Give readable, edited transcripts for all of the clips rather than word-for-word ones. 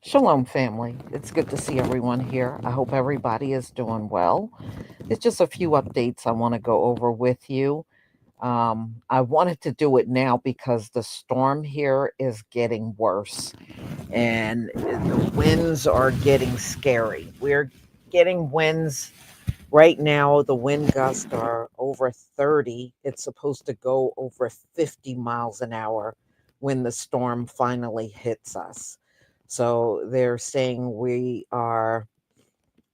Shalom, family. It's good to see everyone here. I hope everybody is doing well. It's just a few updates I want to go over with you. I wanted to do it now because the storm here is getting worse and the winds are getting scary. We're getting winds right now. The wind gusts are over 30. It's supposed to go over 50 miles an hour when the storm finally hits us. So they're saying we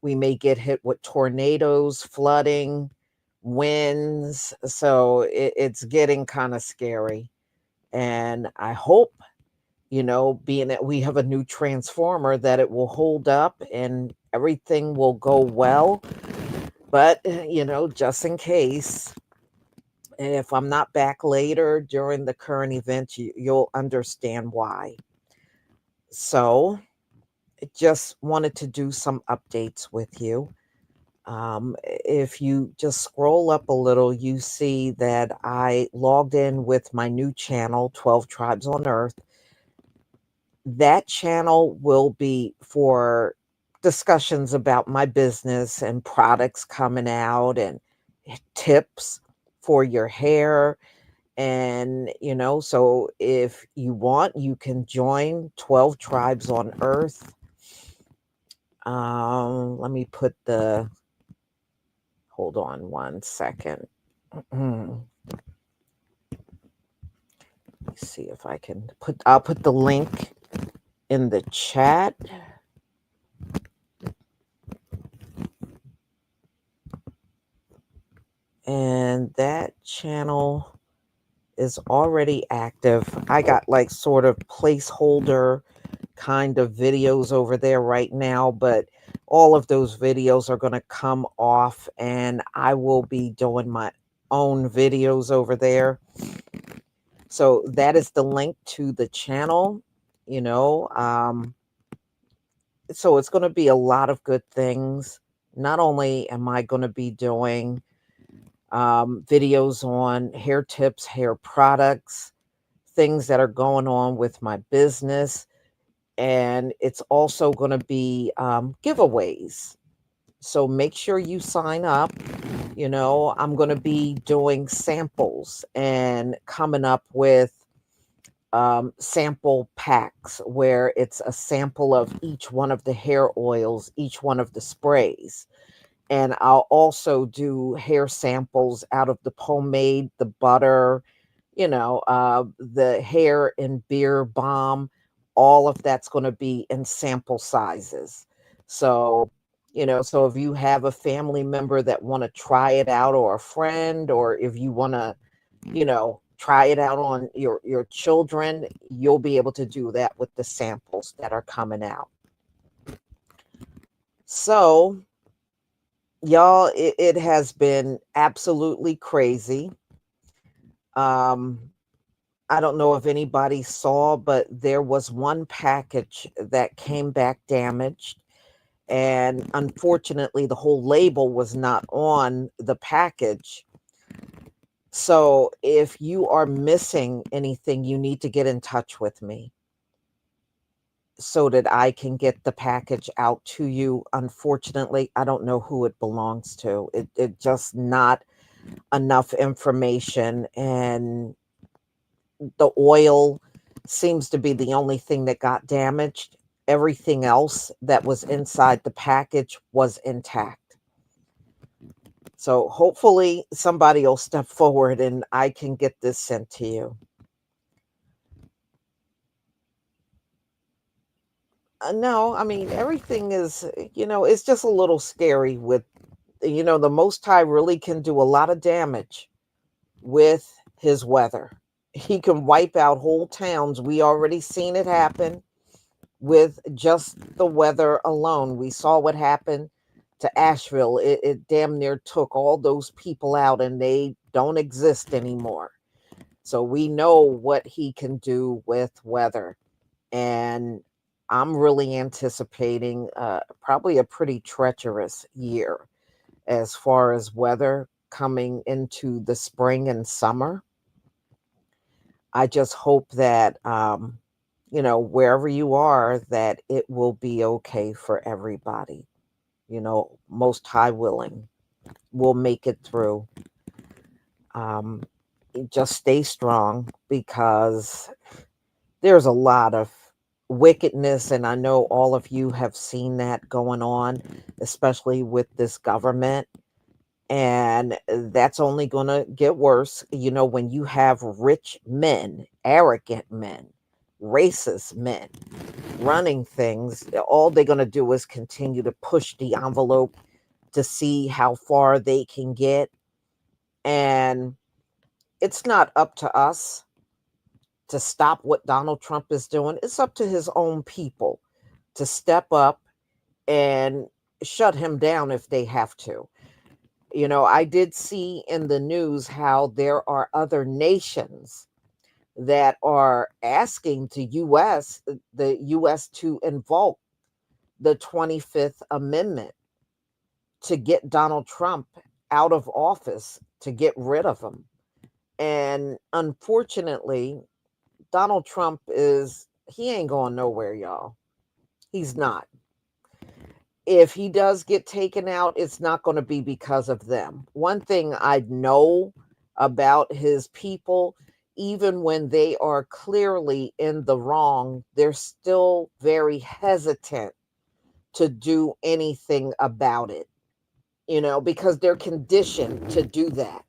may get hit with tornadoes, flooding, winds. So it's getting kind of scary. And I hope, being that we have a new transformer, that it will hold up and everything will go well. But, just in case, and if I'm not back later during the current event, you'll understand why. So, I just wanted to do some updates with you. If you just scroll up a little, you see that I logged in with my new channel, 12 Tribes on Earth. That channel will be for discussions about my business and products coming out and tips for your hair. And, so if you want, you can join 12 Tribes on Earth. Let me put hold on one second. Let me see if I can I'll put the link in the chat. And that channel is already active. I got like sort of placeholder kind of videos over there right now, but all of those videos are going to come off and I will be doing my own videos over there. So that is the link to the channel, you know. So it's going to be a lot of good things. Not only am I going to be doing videos on hair tips, hair products, things that are going on with my business, and it's also going to be giveaways. So make sure you sign up. I'm going to be doing samples and coming up with sample packs where it's a sample of each one of the hair oils, each one of the sprays. And I'll also do hair samples out of the pomade, the butter, the hair and beard balm. All of that's going to be in sample sizes. So, so if you have a family member that want to try it out, or a friend, or if you want to, try it out on your children, you'll be able to do that with the samples that are coming out. So, y'all, it has been absolutely crazy. I don't know if anybody saw, but there was one package that came back damaged. And unfortunately, the whole label was not on the package. So if you are missing anything, you need to get in touch with me so that I can get the package out to you. Unfortunately, I don't know who it belongs to. It just not enough information, and the oil seems to be the only thing that got damaged. Everything else that was inside the package was intact. So hopefully somebody will step forward and I can get this sent to you. No, I mean, everything is, it's just a little scary with, the Most High really can do a lot of damage with his weather. He can wipe out whole towns. We already seen it happen with just the weather alone. We saw what happened to Asheville. It damn near took all those people out and they don't exist anymore. So we know what he can do with weather. And I'm really anticipating probably a pretty treacherous year as far as weather coming into the spring and summer. I just hope that, wherever you are, that it will be okay for everybody. Most high willing, we'll make it through. Um, just stay strong because there's a lot of wickedness, and I know all of you have seen that going on, especially with this government. And that's only going to get worse. When you have rich men, arrogant men, racist men running things, all they're going to do is continue to push the envelope to see how far they can get. And it's not up to us to stop what Donald Trump is doing. It's up to his own people to step up and shut him down if they have to. I did see in the news how there are other nations that are asking the US to invoke the 25th Amendment to get Donald Trump out of office, to get rid of him. And unfortunately, Donald Trump he ain't going nowhere, y'all. He's not. If he does get taken out, it's not going to be because of them. One thing I know about his people, even when they are clearly in the wrong, they're still very hesitant to do anything about it, because they're conditioned to do that.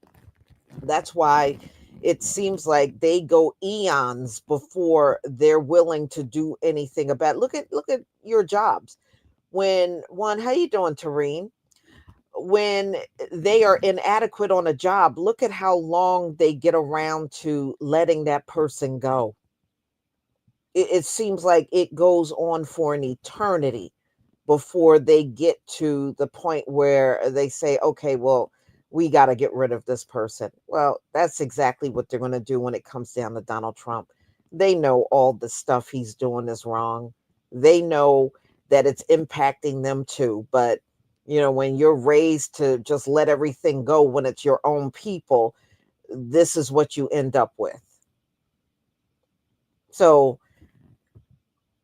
That's why it seems like they go eons before they're willing to do anything about it. Look at your jobs. How you doing, Tareen? When they are inadequate on a job, look at how long they get around to letting that person go. It seems like it goes on for an eternity before they get to the point where they say, okay, well, we got to get rid of this person. Well, that's exactly what they're going to do when it comes down to Donald Trump. They know all the stuff he's doing is wrong. They know that it's impacting them too. But, when you're raised to just let everything go when it's your own people, this is what you end up with. So,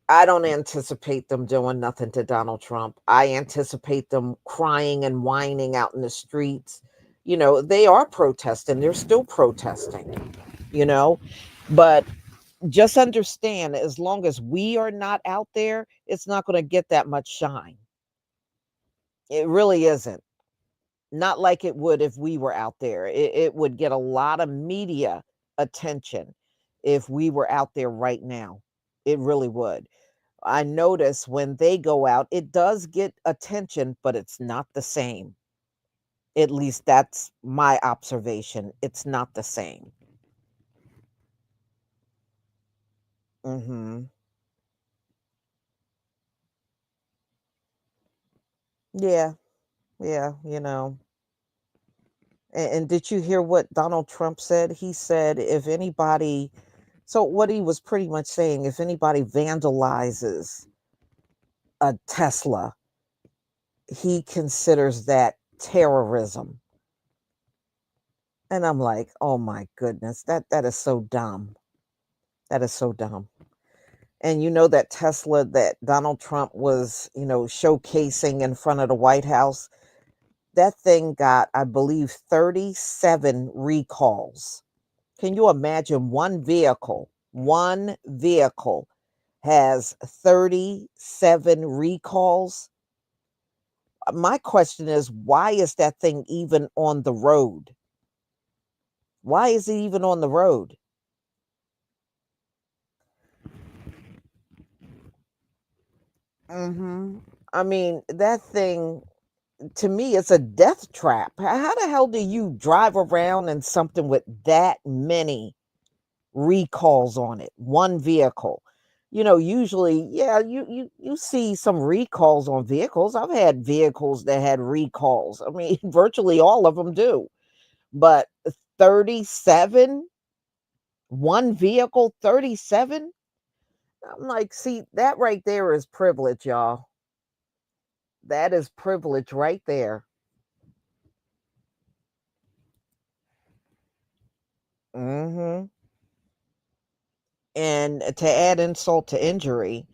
I don't anticipate them doing nothing to Donald Trump. I anticipate them crying and whining out in the streets. They are protesting. They're still protesting, you know, but just understand, as long as we are not out there, it's not going to get that much shine. It really isn't. Not like it would if we were out there. It would get a lot of media attention if we were out there right now. It really would. I notice when they go out, it does get attention, but it's not the same. At least that's my observation. It's not the same. Mhm. Yeah. Yeah, And did you hear what Donald Trump said? He said if anybody so what he was pretty much saying, if anybody vandalizes a Tesla, he considers that terrorism. And I'm like, "Oh my goodness, that is so dumb. That is so dumb." And that Tesla that Donald Trump was, showcasing in front of the White House, that thing got, I believe, 37 recalls. Can you imagine one vehicle has 37 recalls? My question is, why is that thing even on the road? Why is it even on the road? I mean, that thing, to me, it's a death trap. How the hell do you drive around in something with that many recalls on it? One vehicle. Usually, yeah, you see some recalls on vehicles. I've had vehicles that had recalls. I mean, virtually all of them do. But 37, one vehicle, 37? I'm like, see, that right there is privilege, y'all. That is privilege right there. Mhm. And to add insult to injury,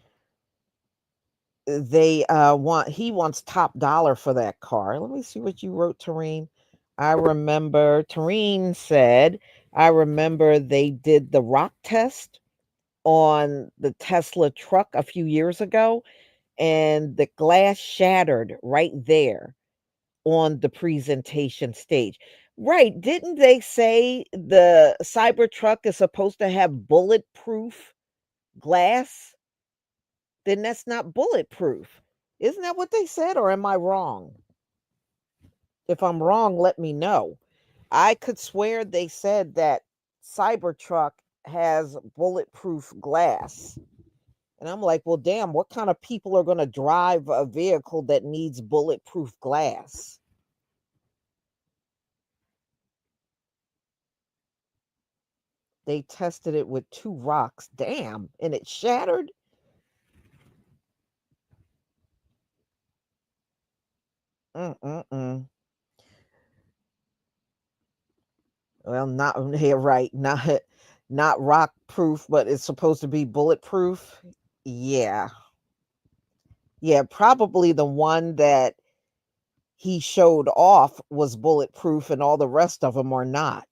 they want he wants top dollar for that car. Let me see what you wrote, Tareen. I remember Tareen said, I remember they did the rock test on the Tesla truck a few years ago, and the glass shattered right there on the presentation stage. Right, didn't they say the Cybertruck is supposed to have bulletproof glass? Then that's not bulletproof. Isn't that what they said, or am I wrong? If I'm wrong, let me know. I could swear they said that Cybertruck has bulletproof glass. And I'm like, well, damn, what kind of people are going to drive a vehicle that needs bulletproof glass? They tested it with two rocks. Damn. And it shattered? Mm-mm-mm. Well, not yeah, right. Not rock proof, but it's supposed to be bulletproof. Yeah. Yeah, probably the one that he showed off was bulletproof and all the rest of them are not.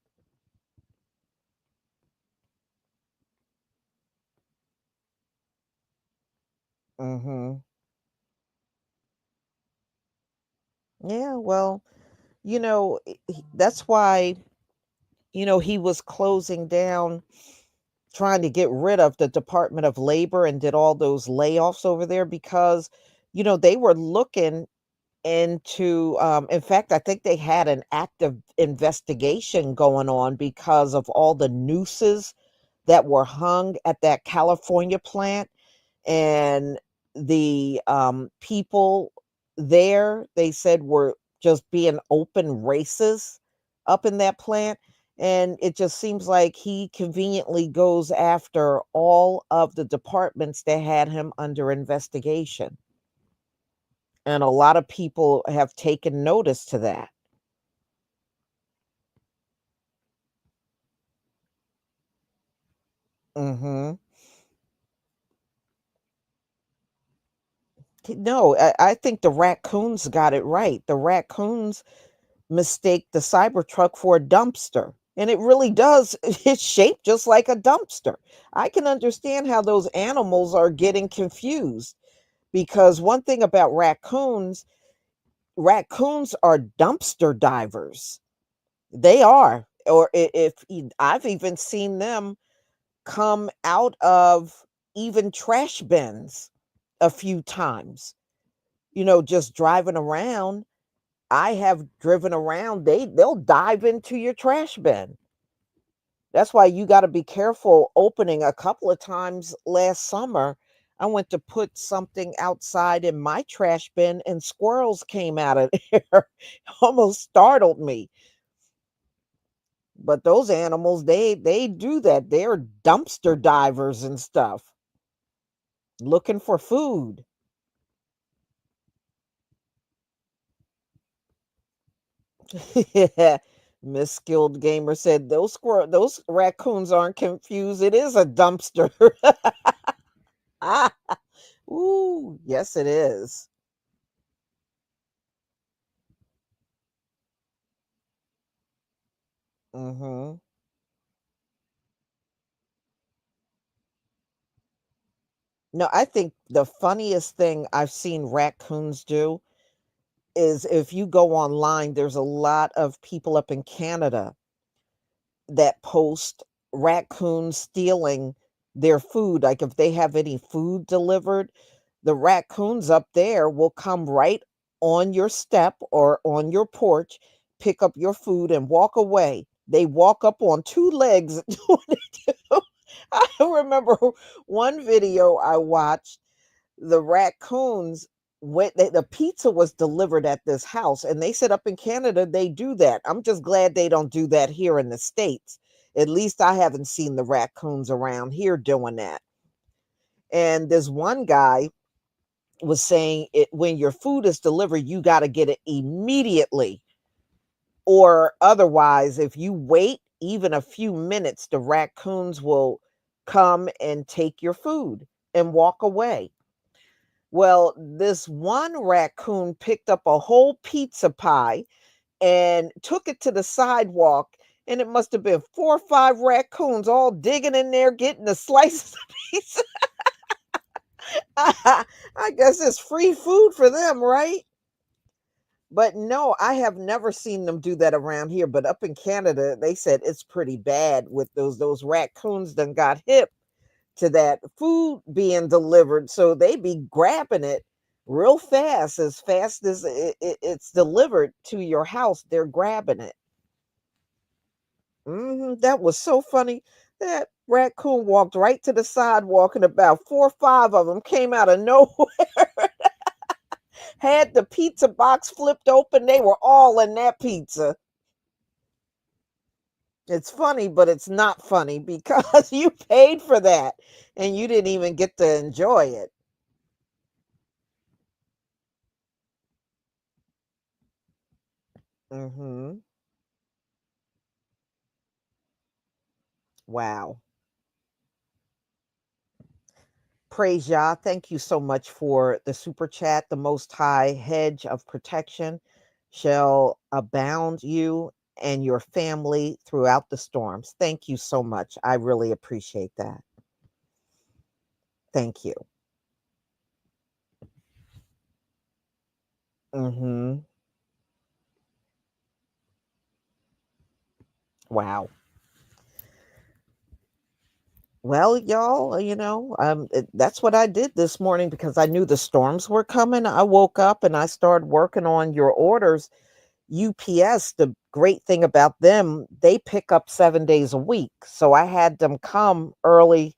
Mhm. Yeah, well, that's why, he was closing down, trying to get rid of the Department of Labor and did all those layoffs over there because, they were looking into, in fact, I think they had an active investigation going on because of all the nooses that were hung at that California plant, and the people there, they said, were just being open racist up in that plant. And it just seems like he conveniently goes after all of the departments that had him under investigation. And a lot of people have taken notice to that. Hmm. No, I think the raccoons got it right. The raccoons mistake the Cybertruck for a dumpster. And it really does. It's shaped just like a dumpster. I can understand how those animals are getting confused because one thing about raccoons are dumpster divers. They are. Or I've even seen them come out of even trash bins a few times, just driving around. I have driven around, they'll dive into your trash bin. That's why you gotta be careful opening. A couple of times last summer, I went to put something outside in my trash bin and squirrels came out of there. Almost startled me. But those animals, they do that. They're dumpster divers and stuff, looking for food. Yeah. Miss Skilled Gamer said those raccoons aren't confused. It is a dumpster. Ah, ooh, yes, it is. Mhm. No, I think the funniest thing I've seen raccoons do is if you go online, there's a lot of people up in Canada that post raccoons stealing their food. Like if they have any food delivered, the raccoons up there will come right on your step or on your porch, pick up your food and walk away. They walk up on two legs. What they do. I remember one video I watched, the raccoons the pizza was delivered at this house, and they said up in Canada they do that. I'm just glad they don't do that here in the States. At least I haven't seen the raccoons around here doing that. And this one guy was saying it, when your food is delivered, you got to get it immediately, or otherwise if you wait even a few minutes, the raccoons will come and take your food and walk away. Well, this one raccoon picked up a whole pizza pie and took it to the sidewalk, and it must have been 4 or 5 raccoons all digging in there getting the slices of pizza. I guess it's free food for them, right? But no, I have never seen them do that around here, but up in Canada, they said it's pretty bad with those raccoons done got hip to that food being delivered, so they be grabbing it real fast, as fast as it's delivered to your house, they're grabbing it. That was so funny. That raccoon walked right to the sidewalk, and about 4 or 5 of them came out of nowhere, had the pizza box flipped open. They were all in that pizza. It's funny, but it's not funny because you paid for that and you didn't even get to enjoy it. Mhm. Wow. Praise Yah. Thank you so much for the super chat. The Most High hedge of protection shall abound you and your family throughout the storms. Thank you so much. I really appreciate that. Thank you. Mhm. Wow. Well, y'all, that's what I did this morning because I knew the storms were coming. I woke up and I started working on your orders. UPS, the great thing about them, they pick up 7 days a week. So I had them come early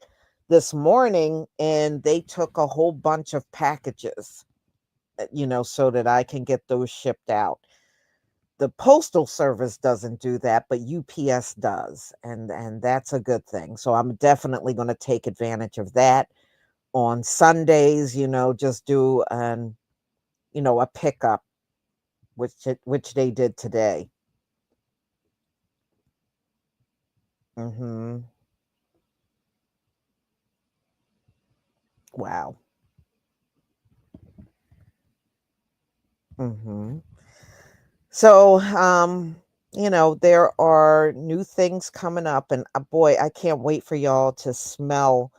this morning and they took a whole bunch of packages, so that I can get those shipped out. The postal service doesn't do that, but UPS does, and that's a good thing. So I'm definitely going to take advantage of that on Sundays. Just do a pickup, which they did today. Hmm. Wow. Hmm. So, there are new things coming up, and boy, I can't wait for y'all to smell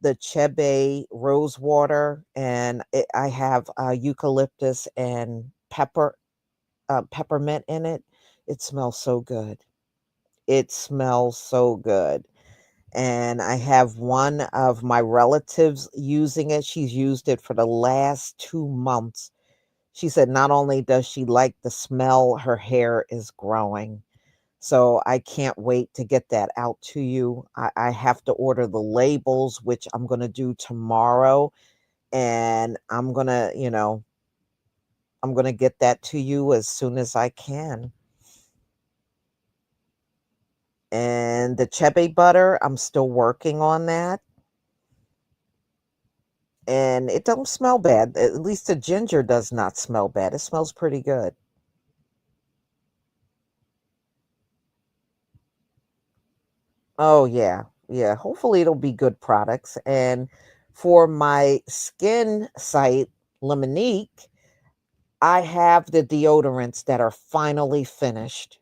the Chebe rose water, and I have eucalyptus and peppermint in it. It smells so good. It smells so good. And I have one of my relatives using it. She's used it for the last 2 months. She said not only does she like the smell, her hair is growing. So I can't wait to get that out to you. I have to order the labels, which I'm going to do tomorrow. And I'm going to get that to you as soon as I can. And the Chebe butter, I'm still working on that. And it don't smell bad. At least the ginger does not smell bad. It smells pretty good. Oh yeah. Yeah. Hopefully it'll be good products. And for my skin site, Lemonique, I have the deodorants that are finally finished.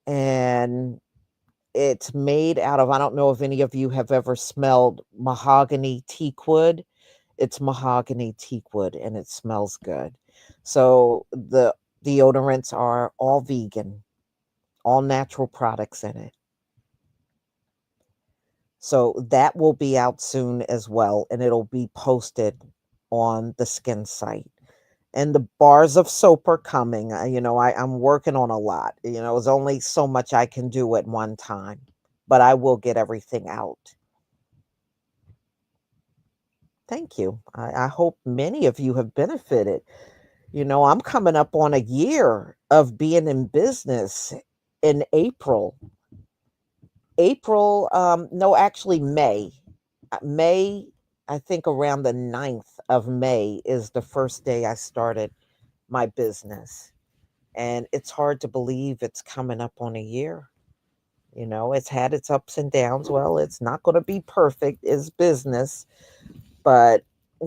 And it's made out of, I don't know if any of you have ever smelled mahogany teak wood. It's mahogany teak wood and it smells good. So the deodorants are all vegan, all natural products in it. So that will be out soon as well, and it'll be posted on the skin site. And the bars of soap are coming. I'm working on a lot. There's only so much I can do at one time, but I will get everything out. Thank you. I hope many of you have benefited. I'm coming up on a year of being in business in April. No, actually May. May, I think around the 9th of May is the first day I started my business. And it's hard to believe it's coming up on a year. It's had its ups and downs. Well, it's not going to be perfect. It's business, but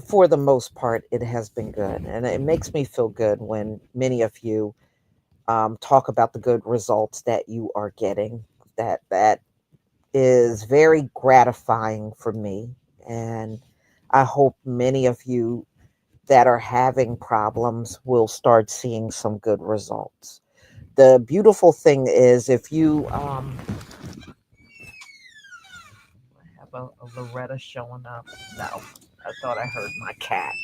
for the most part, it has been good. And it makes me feel good when many of you talk about the good results that you are getting. That is very gratifying for me. And I hope many of you that are having problems will start seeing some good results. The beautiful thing is if you I have a Loretta showing up. No, I thought I heard my cat.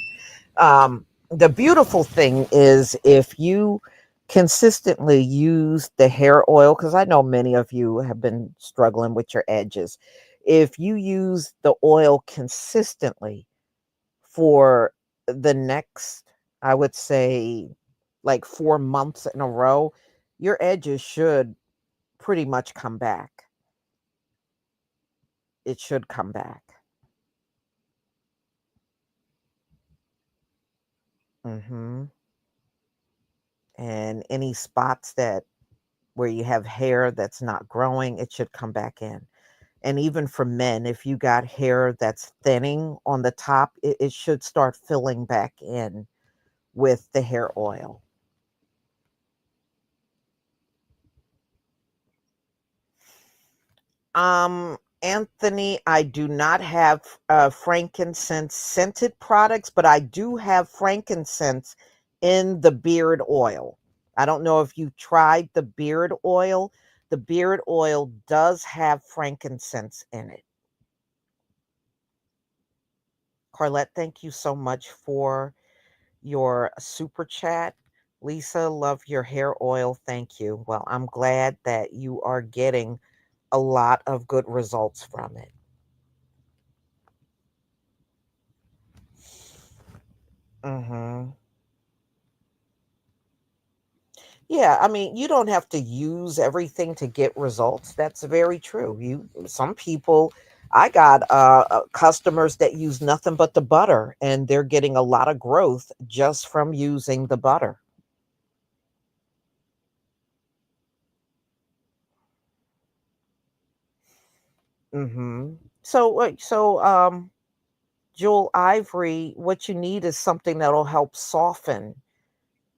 The beautiful thing is if you consistently use the hair oil, because I know many of you have been struggling with your edges. If you use the oil consistently for the next, I would say, like 4 months in a row, your edges should pretty much come back. It should come back. hmm And any spots that where you have hair that's not growing, it should come back in. And even for men, if you got hair that's thinning on the top, it should start filling back in with the hair oil. Anthony, I do not have frankincense scented products, but I do have frankincense in the beard oil. I don't know if you tried the beard oil. The beard oil does have frankincense in it. Carlette, thank you so much for your super chat. Lisa, love your hair oil. Thank you. Well, I'm glad that you are getting a lot of good results from it. hmm Yeah, I mean, you don't have to use everything to get results. That's very true. Some people, I got customers that use nothing but the butter, and they're getting a lot of growth just from using the butter. So, Jewel Ivory, what you need is something that'll help soften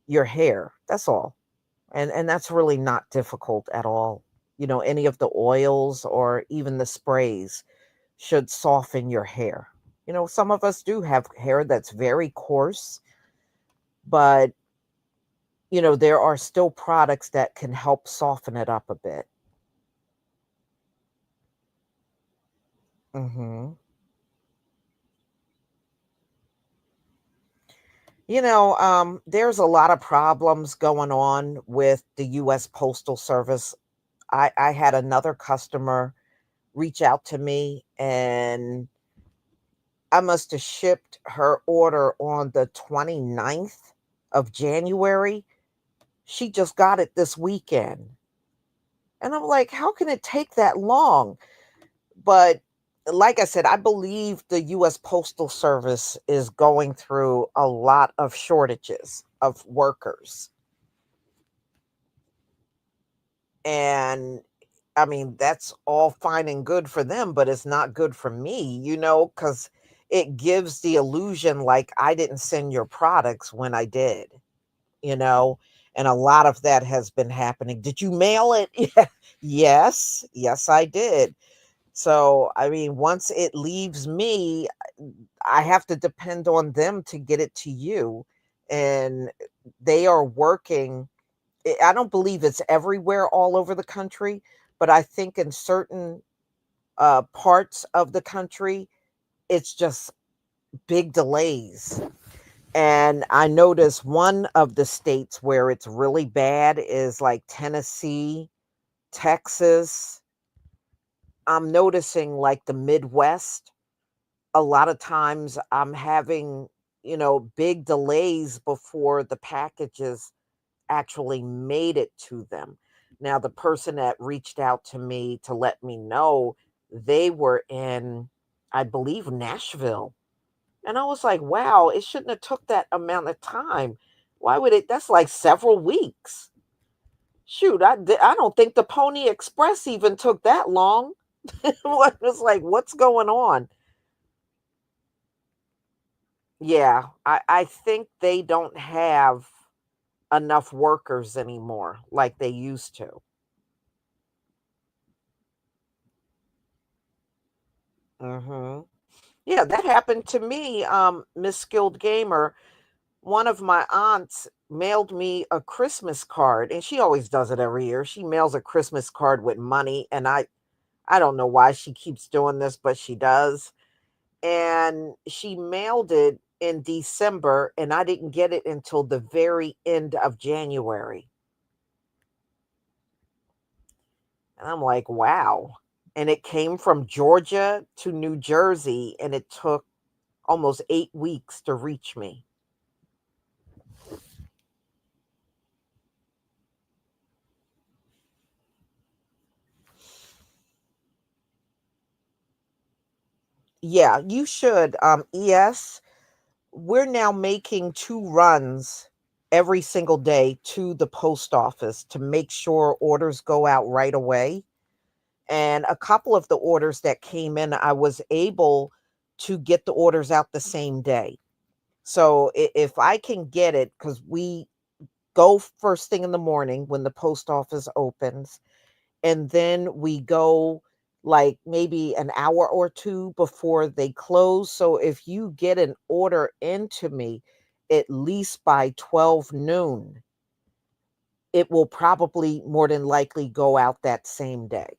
your hair. That's all. And that's really not difficult at all. Any of the oils or even the sprays should soften your hair. Some of us do have hair that's very coarse, but there are still products that can help soften it up a bit. Mhm. There's a lot of problems going on with the US Postal Service. I had another customer reach out to me, and I must have shipped her order on the 29th of January. She just got it this weekend. And I'm like, how can it take that long? But like I said, I believe the US Postal Service is going through a lot of shortages of workers. And I mean, that's all fine and good for them, but it's not good for me, because it gives the illusion like I didn't send your products when I did, you know, and a lot of that has been happening. Did you mail it? Yeah. Yes, yes, I did. So, I mean, once it leaves me, I have to depend on them to get it to you. And they are working. I don't believe it's everywhere all over the country, but I think in certain parts of the country, it's just big delays. And I notice one of the states where it's really bad is like Tennessee, Texas. I'm noticing like the Midwest. A lot of times I'm having, big delays before the packages actually made it to them. Now, the person that reached out to me to let me know, they were in, I believe, Nashville. And I was like, wow, it shouldn't have took that amount of time. Why would it? That's like several weeks. Shoot, I don't think the Pony Express even took that long. What was like, what's going on? Yeah, I think they don't have enough workers anymore like they used to. Mhm. Yeah, that happened to me, Miss Skilled Gamer. One of my aunts mailed me a Christmas card, and she always does it every year. She mails a Christmas card with money, and I don't know why she keeps doing this, but she does. And she mailed it in December, and I didn't get it until the very end of January. And I'm like, wow. And it came from Georgia to New Jersey, and it took almost 8 weeks to reach me. Yeah, you should. ES, we're now making 2 runs every single day to the post office to make sure orders go out right away. And a couple of the orders that came in, I was able to get the orders out the same day. So if I can get it, because we go first thing in the morning when the post office opens, and then we go like maybe an hour or 2 before they close. So if you get an order into me at least by 12 noon, it will probably more than likely go out that same day.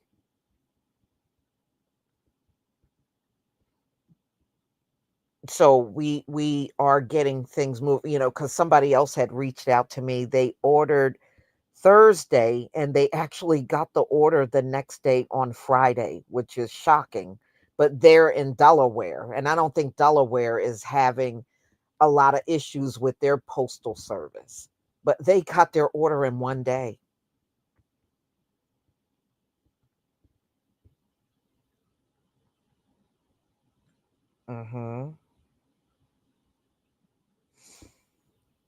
So we are getting things moved, because somebody else had reached out to me. They ordered Thursday, and they actually got the order the next day on Friday, which is shocking. But they're in Delaware, and I don't think Delaware is having a lot of issues with their postal service. But they got their order in one day. Mhm.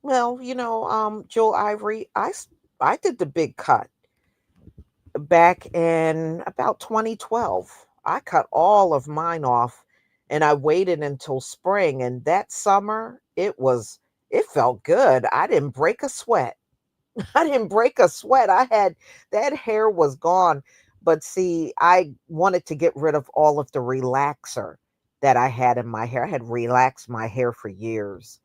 Well, Joel Ivory, I did the big cut back in about 2012. I cut all of mine off, and I waited until spring, and that summer it felt good. I didn't break a sweat. I didn't break a sweat. I had that hair was gone, but see, I wanted to get rid of all of the relaxer that I had in my hair. I had relaxed my hair for years,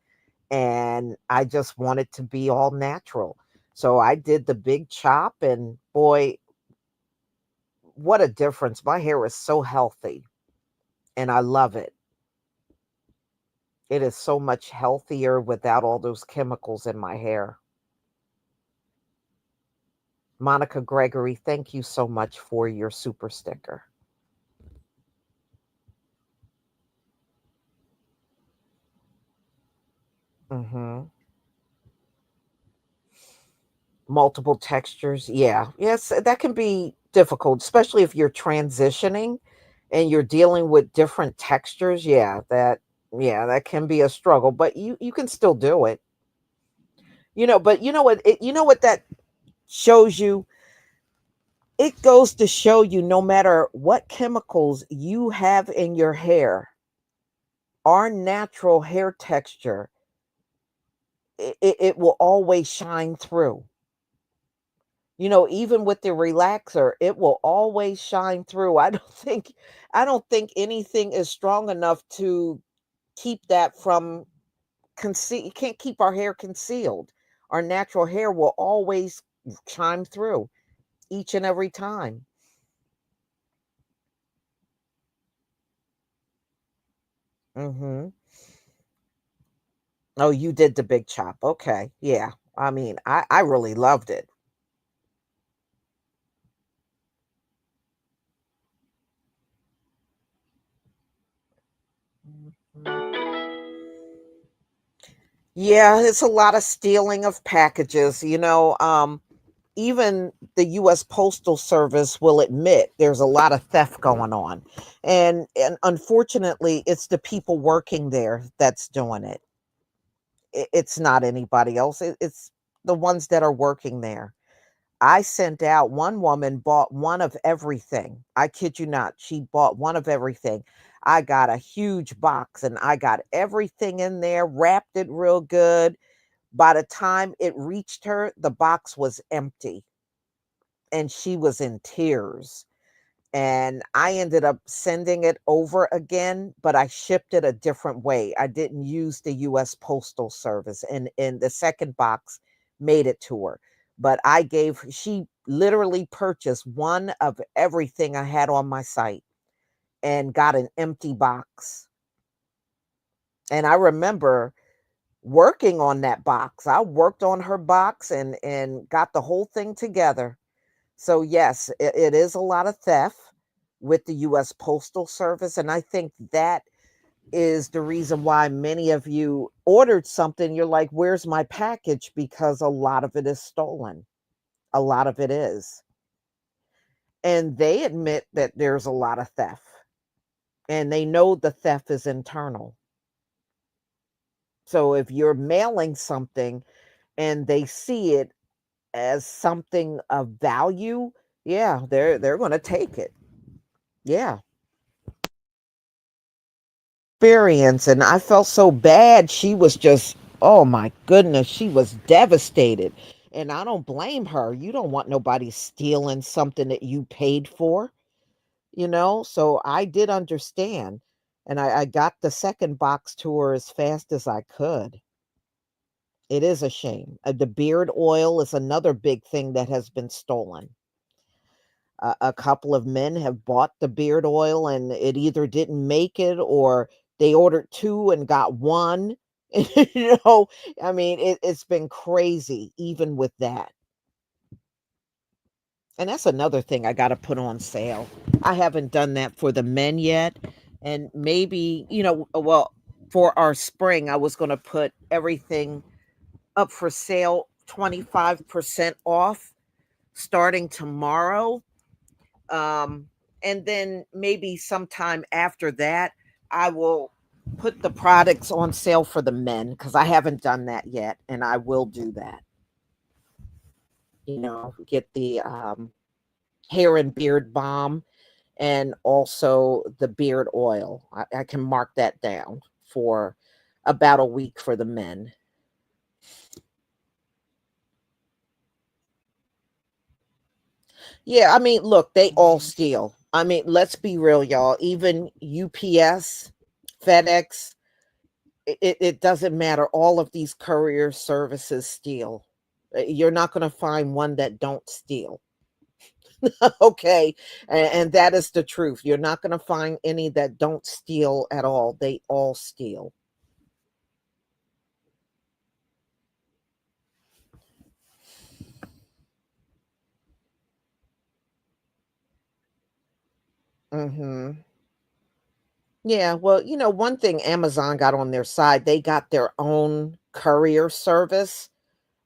and I just wanted to be all natural. So I did the big chop, and boy, what a difference. My hair is so healthy, and I love it. It is so much healthier without all those chemicals in my hair. Monica Gregory, thank you so much for your super sticker. Mhm. Multiple textures. Yeah. Yes, that can be difficult, especially if you're transitioning and you're dealing with different textures. Yeah, that can be a struggle, but you can still do it. But you know what that shows you. It goes to show you, no matter what chemicals you have in your hair, our natural hair texture, it will always shine through. Even with the relaxer, it will always shine through. I don't think anything is strong enough to keep that from conceal. You can't keep our hair concealed. Our natural hair will always shine through each and every time. Mhm. Oh, you did the big chop. Okay. Yeah. I mean, I really loved it. Mhm. Yeah, it's a lot of stealing of packages. Even the US Postal Service will admit there's a lot of theft going on. And unfortunately, it's the people working there that's doing it. It's not anybody else. It's the ones that are working there. I sent out one woman bought one of everything. I kid you not. She bought one of everything. I got a huge box and I got everything in there, wrapped it real good. By the time it reached her, the box was empty and she was in tears. And I ended up sending it over again, but I shipped it a different way. I didn't use the US Postal Service, and the second box made it to her. But she literally purchased one of everything I had on my site and got an empty box. And I remember working on that box. I worked on her box and got the whole thing together. So yes, it is a lot of theft with the US Postal Service, and I think that is the reason why many of you ordered something, you're like, "Where's my package?" Because a lot of it is stolen. A lot of it is. And they admit that there's a lot of theft, and they know the theft is internal. So if you're mailing something and they see it as something of value, yeah, they're gonna take it. Yeah. Experience, and I felt so bad. She was just, oh my goodness, she was devastated. And I don't blame her. You don't want nobody stealing something that you paid for, you know? So I did understand. And I got the second box to her as fast as I could. It is a shame. The beard oil is another big thing that has been stolen. A couple of men have bought the beard oil and it either didn't make it or they ordered two and got one. You know, I mean, it's been crazy even with that. And that's another thing I got to put on sale. I haven't done that for the men yet. And maybe, well, for our spring, I was going to put everything up for sale 25% off starting tomorrow. Um, and then maybe sometime after that, I will put the products on sale for the men because I haven't done that yet, and I will do that. Get the hair and beard balm and also the beard oil. I can mark that down for about a week for the men. Yeah, I mean, look, they all steal. I mean, let's be real, y'all. Even UPS, FedEx, it doesn't matter. All of these courier services steal. You're not going to find one that don't steal. Okay, and that is the truth. You're not going to find any that don't steal at all. They all steal. Hmm. Yeah, well, one thing Amazon got on their side, they got their own courier service.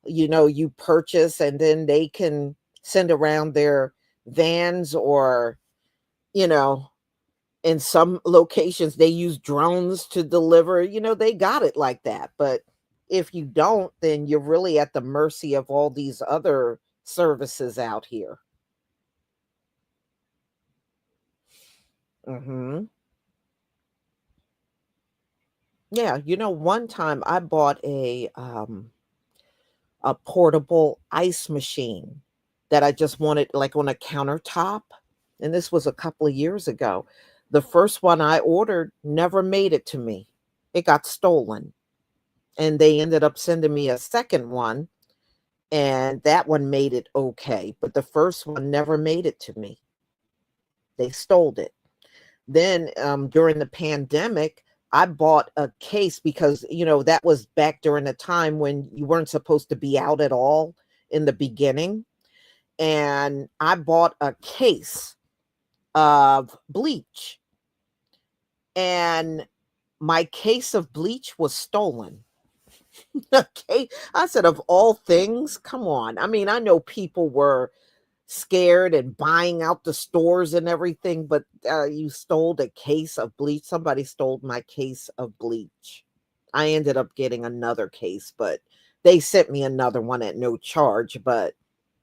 You purchase and then they can send around their vans or, you know, in some locations they use drones to deliver. They got it like that. But if you don't, then you're really at the mercy of all these other services out here. Hmm. Yeah, one time I bought a portable ice machine that I just wanted like on a countertop, and this was a couple of years ago. The first one I ordered never made it to me. It got stolen, and they ended up sending me a second one, and that one made it okay, but the first one never made it to me. They stole it. Then during the pandemic, I bought a case because that was back during a time when you weren't supposed to be out at all in the beginning, and I bought a case of bleach, and my case of bleach was stolen. Okay, I said, of all things, come on. I mean, I know people were scared and buying out the stores and everything, but you stole a case of bleach. Somebody stole my case of bleach. I ended up getting another case, but they sent me another one at no charge. But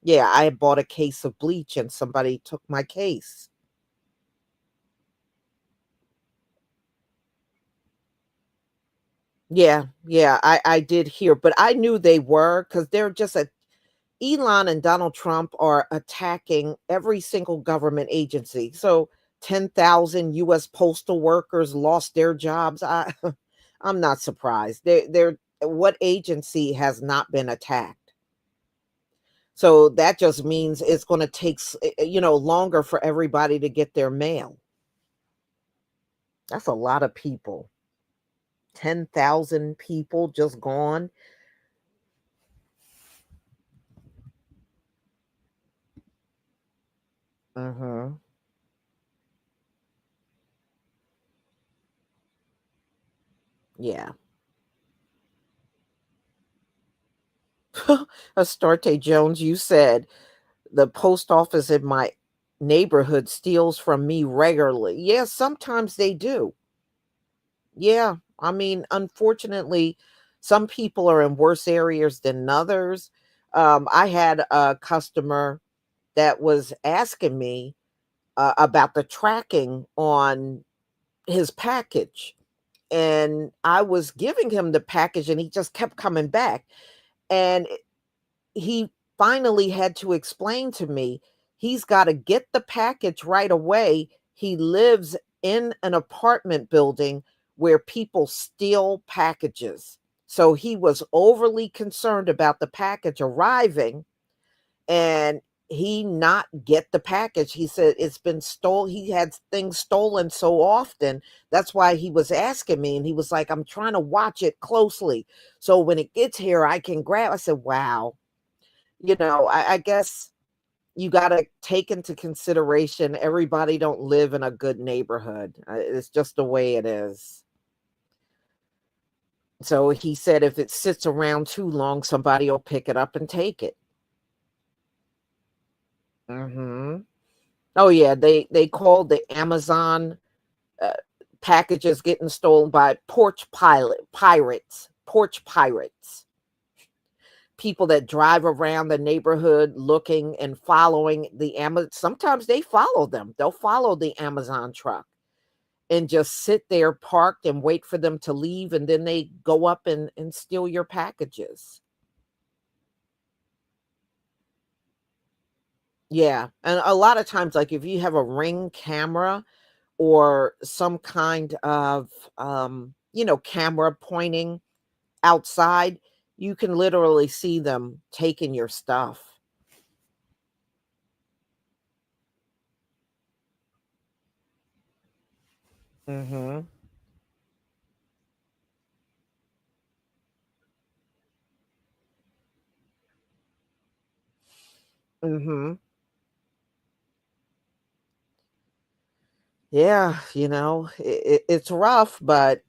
Yeah, I bought a case of bleach and somebody took my case. Yeah, yeah, I did hear, but I knew they were because they're just a Elon and Donald Trump are attacking every single government agency. So 10,000 US postal workers lost their jobs. I'm not surprised. They're what agency has not been attacked? So that just means it's going to take longer for everybody to get their mail. That's a lot of people. 10,000 people just gone. Mhm. Yeah. Astarte Jones, you said the post office in my neighborhood steals from me regularly. Yeah, sometimes they do. Yeah. I mean, unfortunately, some people are in worse areas than others. I had a customer that was asking me about the tracking on his package. And I was giving him the package and he just kept coming back. And he finally had to explain to me he's got to get the package right away. He lives in an apartment building where people steal packages. So he was overly concerned about the package arriving and he not get the package. He said it's been stolen. He had things stolen so often. That's why he was asking me. And he was like, I'm trying to watch it closely. So when it gets here, I can grab. I said, wow. I guess you got to take into consideration everybody don't live in a good neighborhood. It's just the way it is. So he said if it sits around too long, somebody will pick it up and take it. Hmm. Oh yeah, they called the Amazon uh, packages getting stolen by porch pirates, people that drive around the neighborhood looking and following the Amazon. Sometimes they follow them. They'll follow the Amazon truck and just sit there parked and wait for them to leave, and then they go up and steal your packages. Yeah, and a lot of times, like if you have a Ring camera or some kind of camera pointing outside, you can literally see them taking your stuff. Mhm. Mhm. Yeah, it's rough, but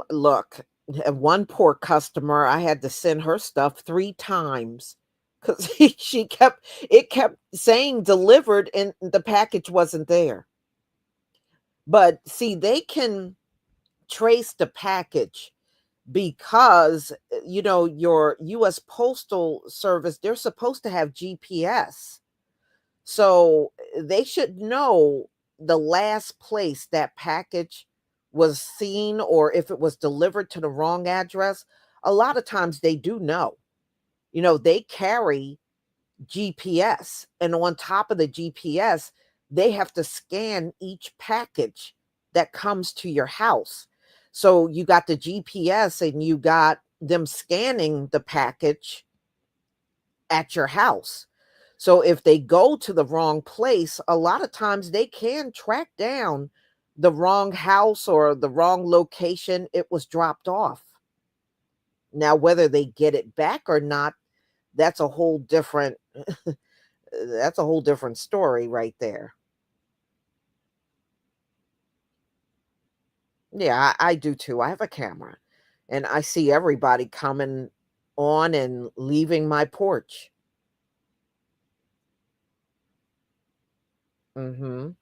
look, one poor customer, I had to send her stuff 3 times because she kept it kept saying delivered and the package wasn't there. But see, they can trace the package because, your US Postal Service, they're supposed to have GPS. So, they should know the last place that package was seen or if it was delivered to the wrong address. A lot of times they do know. They carry GPS, and on top of the GPS, they have to scan each package that comes to your house. So, you got the GPS and you got them scanning the package at your house. So if they go to the wrong place, a lot of times they can track down the wrong house or the wrong location it was dropped off. Now, whether they get it back or not, that's a whole different story right there. Yeah, I do too. I have a camera and I see everybody coming on and leaving my porch. Mhm.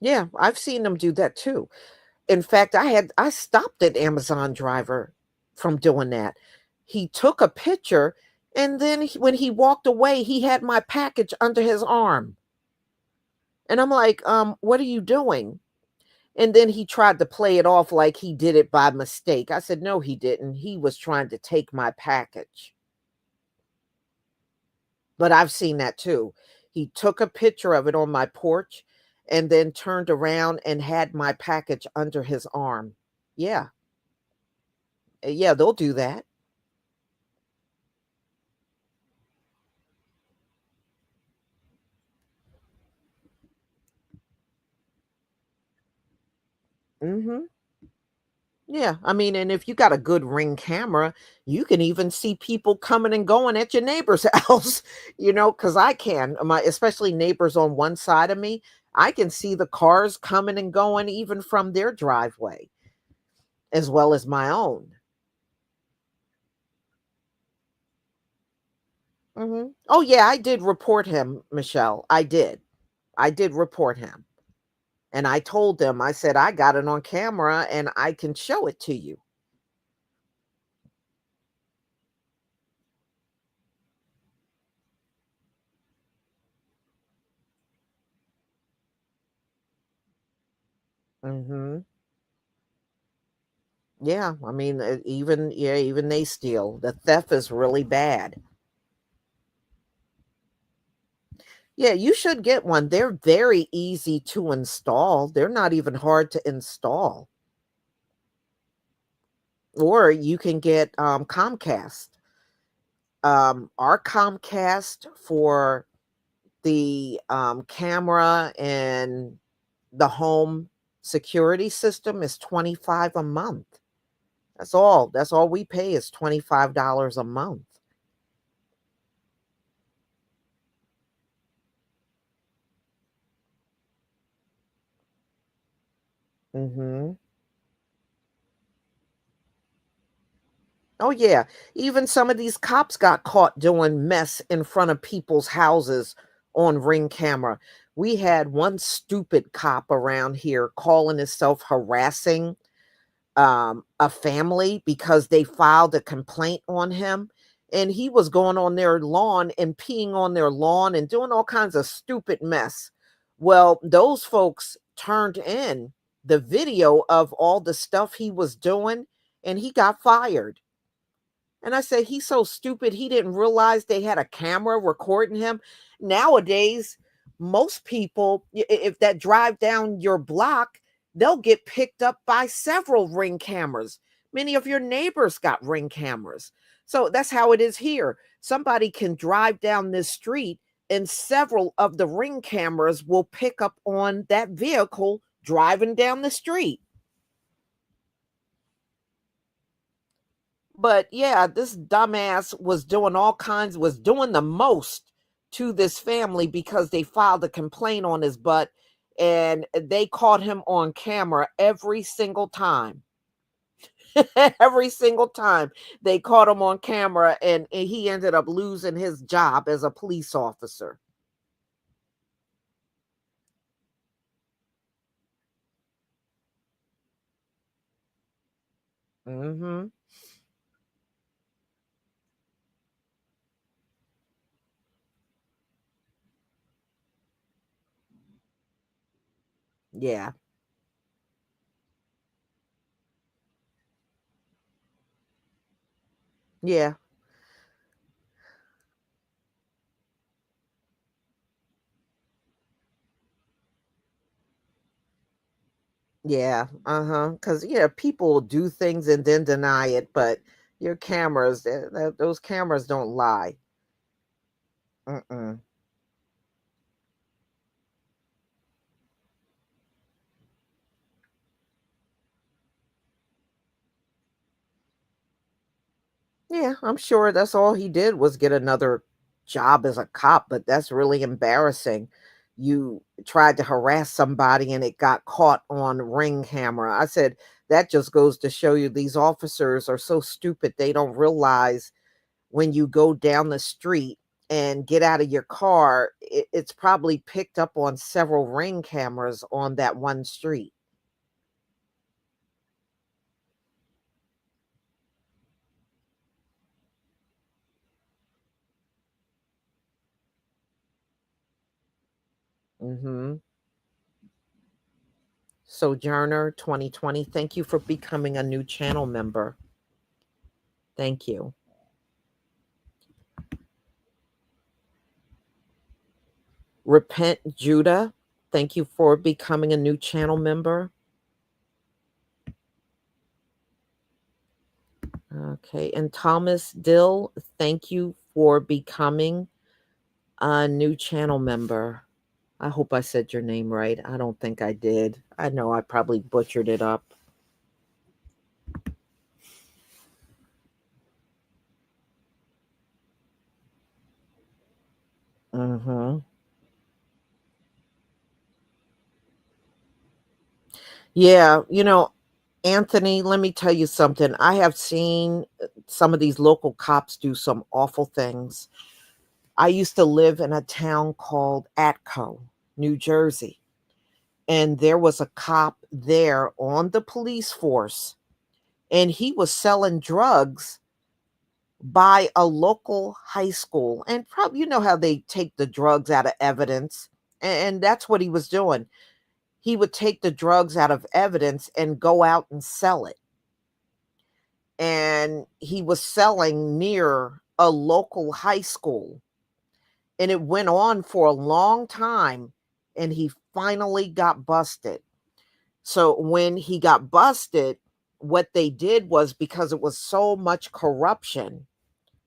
Yeah, I've seen them do that too. In fact, I stopped an Amazon driver from doing that. He took a picture, and then when he walked away, he had my package under his arm. And I'm like, what are you doing? And then he tried to play it off like he did it by mistake. I said, no, he didn't. He was trying to take my package. But I've seen that too. He took a picture of it on my porch and then turned around and had my package under his arm. Yeah. Yeah, they'll do that. Mhm. Yeah, I mean, and if you got a good Ring camera, you can even see people coming and going at your neighbor's house, because I can. My especially neighbors on one side of me, I can see the cars coming and going even from their driveway as well as my own. Oh yeah, I did report him, Michelle. I did. I did report him. And I told them, I said, I got it on camera and I can show it to you. Hmm. Yeah, I mean, even they steal. The theft is really bad. Yeah, you should get one. They're very easy to install. They're not even hard to install. Or you can get Comcast. Our Comcast for the camera and the home security system is 25 a month. That's all. That's all we pay is $25 a month. Mhm. Oh yeah, even some of these cops got caught doing mess in front of people's houses on Ring camera. We had one stupid cop around here calling himself harassing a family because they filed a complaint on him, and he was going on their lawn and peeing on their lawn and doing all kinds of stupid mess. Well, those folks turned in the video of all the stuff he was doing, and he got fired. And I said, he's so stupid, he didn't realize they had a camera recording him. Nowadays, most people, if that drive down your block, they'll get picked up by several Ring cameras. Many of your neighbors got Ring cameras. So that's how it is here. Somebody can drive down this street, and several of the Ring cameras will pick up on that vehicle driving down the street. But yeah, this dumbass was doing the most to this family because they filed a complaint on his butt, and they caught him on camera every single time. Every single time they caught him on camera, and he ended up losing his job as a police officer. Mhm. Yeah. Yeah. Yeah. Uh-huh. Cuz yeah, people do things and then deny it, but your cameras, those cameras don't lie. Mm-mm. Yeah, I'm sure that's all he did was get another job as a cop, but that's really embarrassing. You tried to harass somebody and it got caught on Ring camera. I said, that just goes to show you these officers are so stupid. They don't realize when you go down the street and get out of your car, it's probably picked up on several ring cameras on that one street. Hmm. Sojourner 2020, thank you for becoming a new channel member. Thank you. Repent Judah, thank you for becoming a new channel member. Okay, and Thomas Dill, thank you for becoming a new channel member. I hope I said your name right. I don't think I did. I know I probably butchered it up. Hmm. Yeah, Anthony, let me tell you something. I have seen some of these local cops do some awful things. I used to live in a town called Atco, New Jersey, and there was a cop there on the police force, and he was selling drugs by a local high school. And probably, you know how they take the drugs out of evidence, and that's what he was doing. He would take the drugs out of evidence and go out and sell it. And he was selling near a local high school. And it went on for a long time, and he finally got busted. So when he got busted, what they did was, because it was so much corruption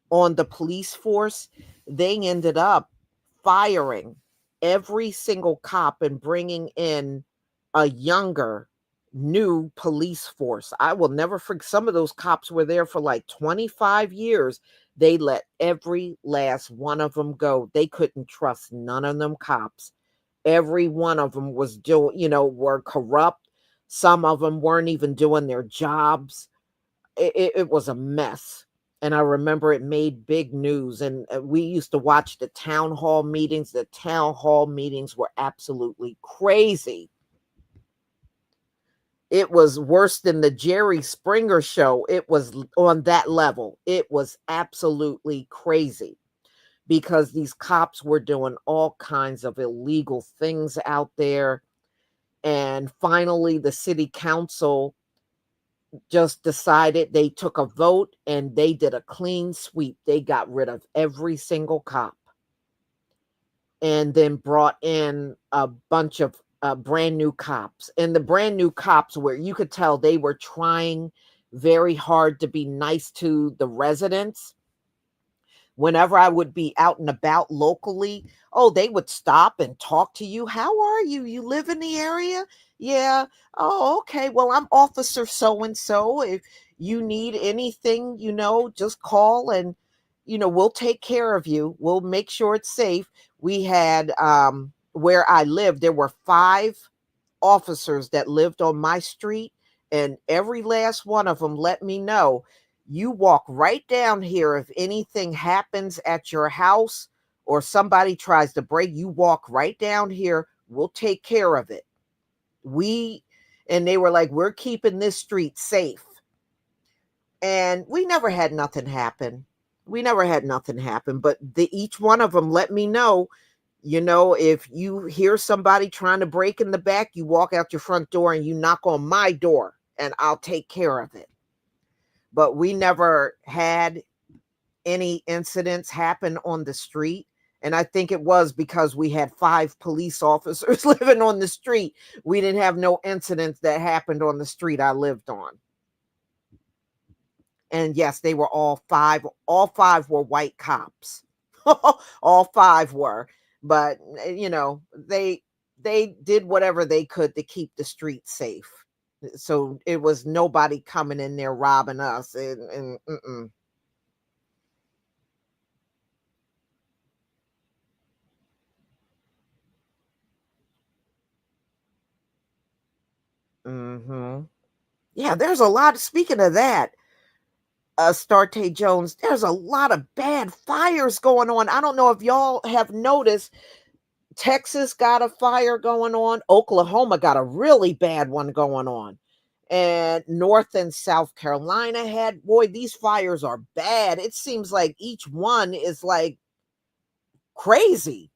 on the police force, they ended up firing every single cop and bringing in a younger, new police force. I will never forget, some of those cops were there for like 25 years. They let every last one of them go. They couldn't trust none of them cops. Every one of them was doing, were corrupt. Some of them weren't even doing their jobs. It was a mess. And I remember it made big news. And we used to watch the town hall meetings. The town hall meetings were absolutely crazy. It was worse than the Jerry Springer show. It was on that level. It was absolutely crazy because these cops were doing all kinds of illegal things out there. And finally, the city council just decided, they took a vote and they did a clean sweep. They got rid of every single cop and then brought in a bunch of brand new cops. And the brand new cops, where you could tell they were trying very hard to be nice to the residents. Whenever I would be out and about locally, oh, they would stop and talk to you. How are you? You live in the area? Yeah. Oh, okay. Well, I'm Officer so and so. If you need anything, just call and, we'll take care of you. We'll make sure it's safe. We had, where I lived, there were five officers that lived on my street, and every last one of them let me know, you walk right down here. If anything happens at your house or somebody tries to break, you walk right down here. We'll take care of it. We, and they were like, we're keeping this street safe. And we never had nothing happen. We never had nothing happen, but each one of them let me know, if you hear somebody trying to break in the back, you walk out your front door and you knock on my door and I'll take care of it. But we never had any incidents happen on the street. And I think it was because we had five police officers living on the street. We didn't have no incidents that happened on the street I lived on. And yes, they were all five were white cops. All five were. But they did whatever they could to keep the streets safe. So it was nobody coming in there robbing us. And mm-mm. Hmm. Yeah, there's a lot. Speaking of that, Starte Jones, there's a lot of bad fires going on. I don't know if y'all have noticed. Texas got a fire going on. Oklahoma got a really bad one going on. And North and South Carolina had, boy, these fires are bad. It seems like each one is like crazy.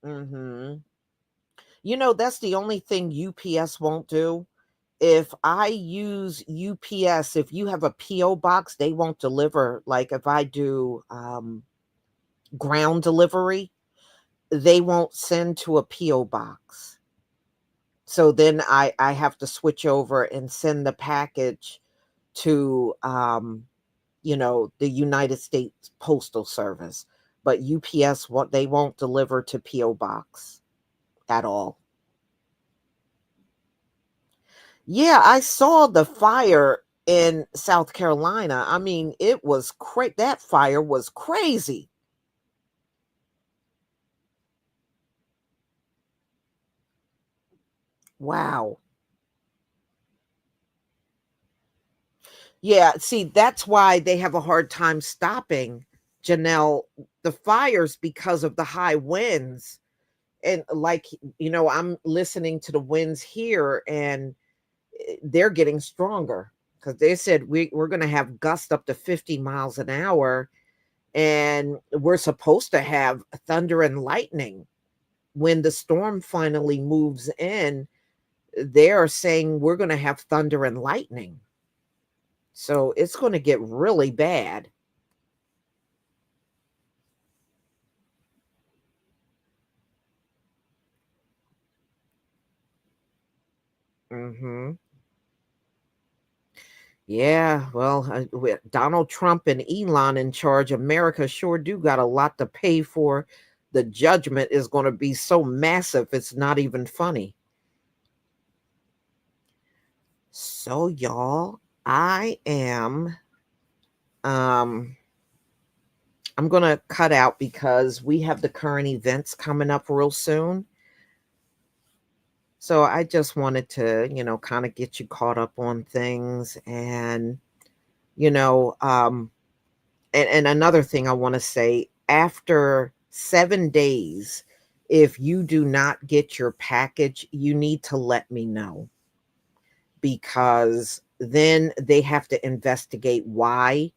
Hmm. That's the only thing UPS won't do. If I use UPS, if you have a PO box, they won't deliver. Like if I do ground delivery, they won't send to a PO box. So then I have to switch over and send the package to the United States Postal Service. But UPS, what they won't deliver to PO box at all. Yeah, I saw the fire in South Carolina. I mean, it was that fire was crazy. Wow. Yeah, see, that's why they have a hard time stopping, Janelle, the fires because of the high winds. And like, I'm listening to the winds here and they're getting stronger because they said we're going to have gusts up to 50 miles an hour, and we're supposed to have thunder and lightning when the storm finally moves in. They are saying we're going to have thunder and lightning. So it's going to get really bad. Hmm. Yeah, well, with Donald Trump and Elon in charge, America sure do got a lot to pay for. The judgment is going to be so massive, it's not even funny. So, y'all, um I'm going to cut out because we have the current events coming up real soon. So, I just wanted to, kind of get you caught up on things and, you know, um and another thing I want to say, after 7 days, if you do not get your package, you need to let me know, because then they have to investigate why.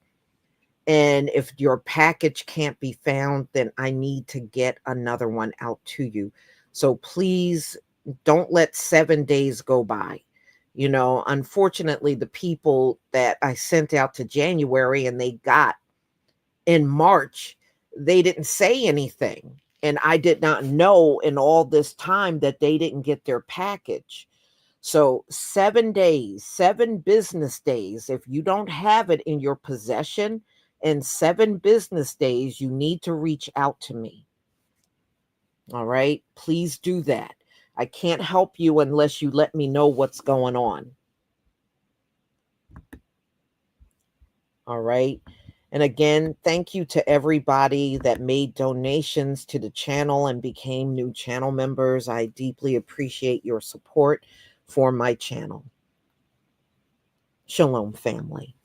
And if your package can't be found, then I need to get another one out to you. So please don't let 7 days go by. Unfortunately, the people that I sent out to January and they got in March, they didn't say anything. And I did not know in all this time that they didn't get their package. So 7 days, 7 business days, if you don't have it in your possession in 7 business days, you need to reach out to me. All right. Please do that. I can't help you unless you let me know what's going on. All right. And again, thank you to everybody that made donations to the channel and became new channel members. I deeply appreciate your support for my channel. Shalom, family.